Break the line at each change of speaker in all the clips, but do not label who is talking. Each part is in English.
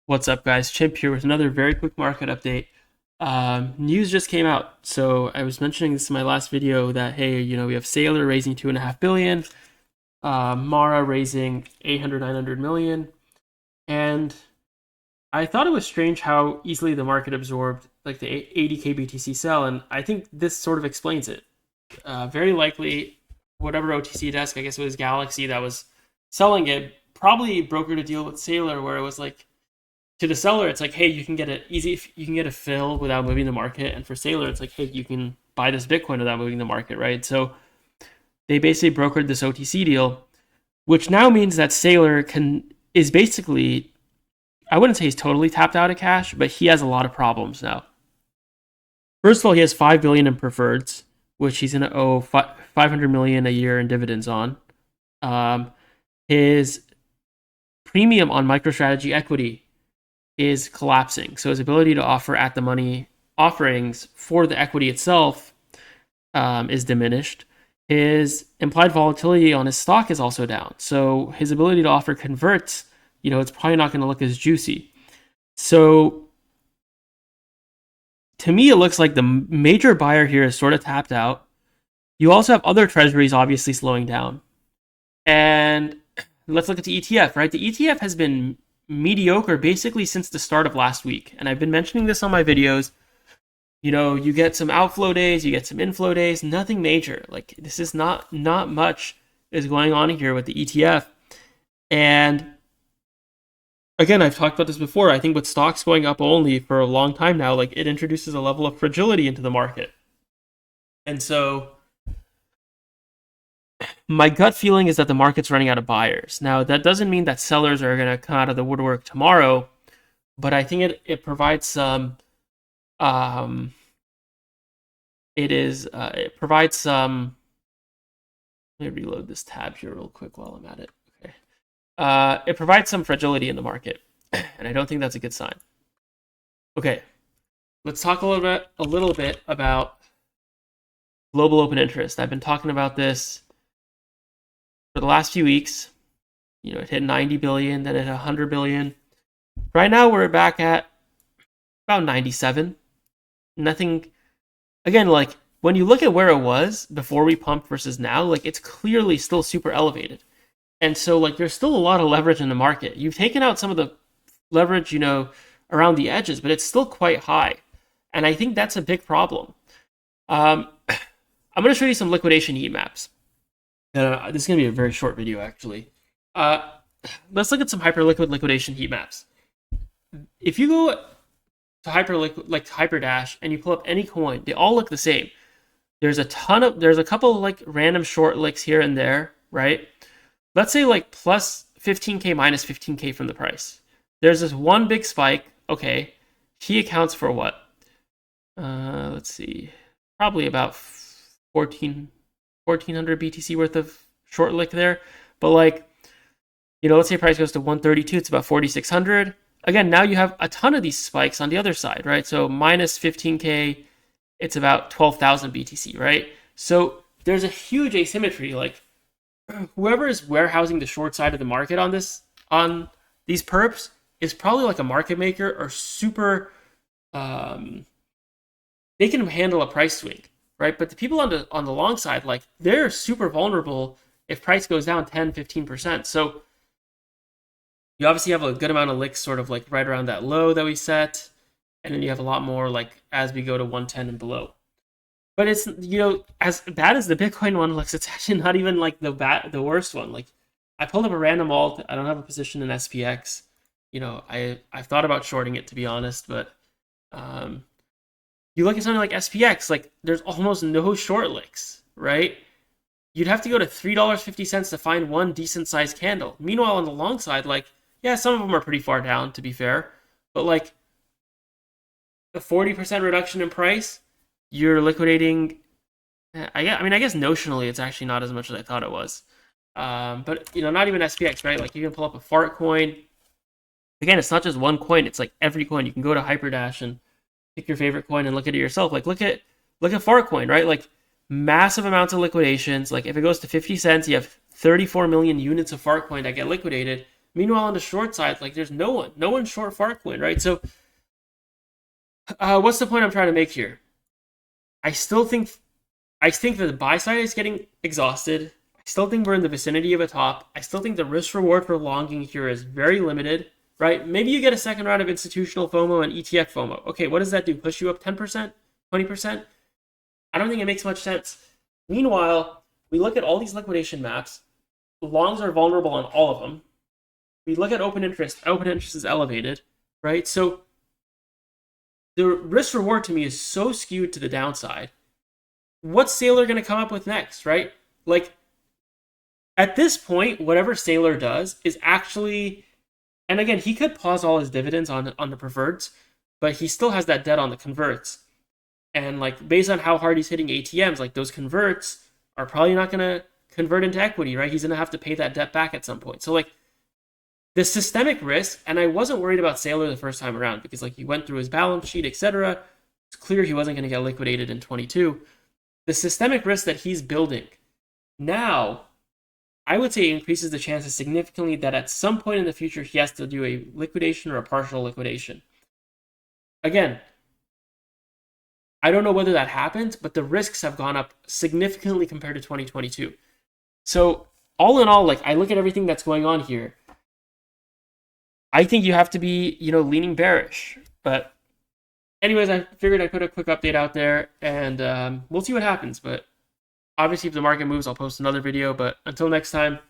What's up, guys? Chimp here with another very quick market update. News just came out. So I was mentioning this in my last video that, hey, we have Saylor raising 2.5 billion, Mara raising 800, 900 million. And I thought it was strange how easily the market absorbed like the 80K BTC sell. And I think this sort of explains it. Very likely, whatever OTC desk, I guess it was Galaxy that was selling it, probably brokered a deal with Saylor where it was like, to the seller, it's like, hey, you can get a fill without moving the market, and for Saylor, it's like, hey, you can buy this Bitcoin without moving the market, right? So they basically brokered this OTC deal, which now means that Saylor is basically, I wouldn't say he's totally tapped out of cash, but he has a lot of problems now. First of all, he has 5 billion in preferreds, which he's gonna owe 500 million a year in dividends on. His premium on MicroStrategy equity is collapsing. So his ability to offer at the money offerings for the equity itself is diminished. His implied volatility on his stock is also down. So his ability to offer converts, it's probably not going to look as juicy. So to me, it looks like the major buyer here is sort of tapped out. You also have other treasuries obviously slowing down. And let's look at the ETF, right? The ETF has been mediocre basically since the start of last week. And I've been mentioning this on my videos. You get some outflow days, you get some inflow days, nothing major. Like this is not much is going on here with the ETF. And again, I've talked about this before. I think with stocks going up only for a long time now, like it introduces a level of fragility into the market. And so my gut feeling is that the market's running out of buyers. Now, that doesn't mean that sellers are going to come out of the woodwork tomorrow, but I think it provides some. It provides some. Let me reload this tab here real quick while I'm at it. Okay. It provides some fragility in the market, and I don't think that's a good sign. Okay, let's talk a little bit about global open interest. I've been talking about this for the last few weeks. It hit 90 billion, then it hit 100 billion. Right now, we're back at about 97. Nothing, again, like when you look at where it was before we pumped versus now, like it's clearly still super elevated. And so, like, there's still a lot of leverage in the market. You've taken out some of the leverage, around the edges, but it's still quite high. And I think that's a big problem. I'm going to show you some liquidation heat maps. This is going to be a very short video, actually. Let's look at some hyperliquid liquidation heat maps. If you go to Hyperdash, and you pull up any coin, they all look the same. There's a couple of like random short licks here and there, right? Let's say like plus 15K, minus 15K from the price. There's this one big spike. Okay, he accounts for what? Let's see, probably about 1400 BTC worth of short lick there. But like, let's say price goes to 132, it's about 4,600. Again, now you have a ton of these spikes on the other side, right? So minus 15K, it's about 12,000 BTC, right? So there's a huge asymmetry. Like whoever is warehousing the short side of the market on these perps is probably like a market maker or super, they can handle a price swing, right? But the people on the long side, like they're super vulnerable if price goes down 10, 15%. So you obviously have a good amount of licks sort of like right around that low that we set. And then you have a lot more like as we go to 110 and below. But it's, as bad as the Bitcoin one looks, it's actually not even like the worst one. Like I pulled up a random alt. I don't have a position in SPX. I've thought about shorting it, to be honest, but you look at something like SPX, like there's almost no short licks, right? You'd have to go to $3.50 to find one decent sized candle. Meanwhile, on the long side, like, yeah, some of them are pretty far down, to be fair, but like a 40% reduction in price, you're liquidating. I guess notionally it's actually not as much as I thought it was. But not even SPX, right? Like you can pull up a fart coin. Again, it's not just one coin, it's like every coin. You can go to Hyperdash and pick your favorite coin and look at it yourself. Like look at fart coin, right? Like massive amounts of liquidations. Like if it goes to 50 cents, you have 34 million units of fart coin that get liquidated. Meanwhile, on the short side, like there's no one short Farcoin, right? So what's the point I'm trying to make here? I think that the buy side is getting exhausted. I still think we're in the vicinity of a top. I still think the risk reward for longing here is very limited, right? Maybe you get a second round of institutional FOMO and ETF FOMO. Okay, what does that do? Push you up 10%, 20%? I don't think it makes much sense. Meanwhile, we look at all these liquidation maps. Longs are vulnerable on all of them. We look at open interest. Open interest is elevated, right? So the risk reward to me is so skewed to the downside. What's Saylor going to come up with next, right? Like, at this point, whatever Saylor does is actually, and again, he could pause all his dividends on the preferreds, but he still has that debt on the converts. And like, based on how hard he's hitting ATMs, like those converts are probably not going to convert into equity, right? He's going to have to pay that debt back at some point. So like, the systemic risk, and I wasn't worried about Saylor the first time around because like he went through his balance sheet, etc. It's clear he wasn't going to get liquidated in 22. The systemic risk that he's building now, I would say increases the chances significantly that at some point in the future he has to do a liquidation or a partial liquidation. Again, I don't know whether that happens, but the risks have gone up significantly compared to 2022. So all in all, like I look at everything that's going on here, I think you have to be, leaning bearish. But anyways, I figured I'd put a quick update out there, and we'll see what happens. But obviously, if the market moves, I'll post another video. But until next time,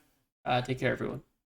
take care, everyone.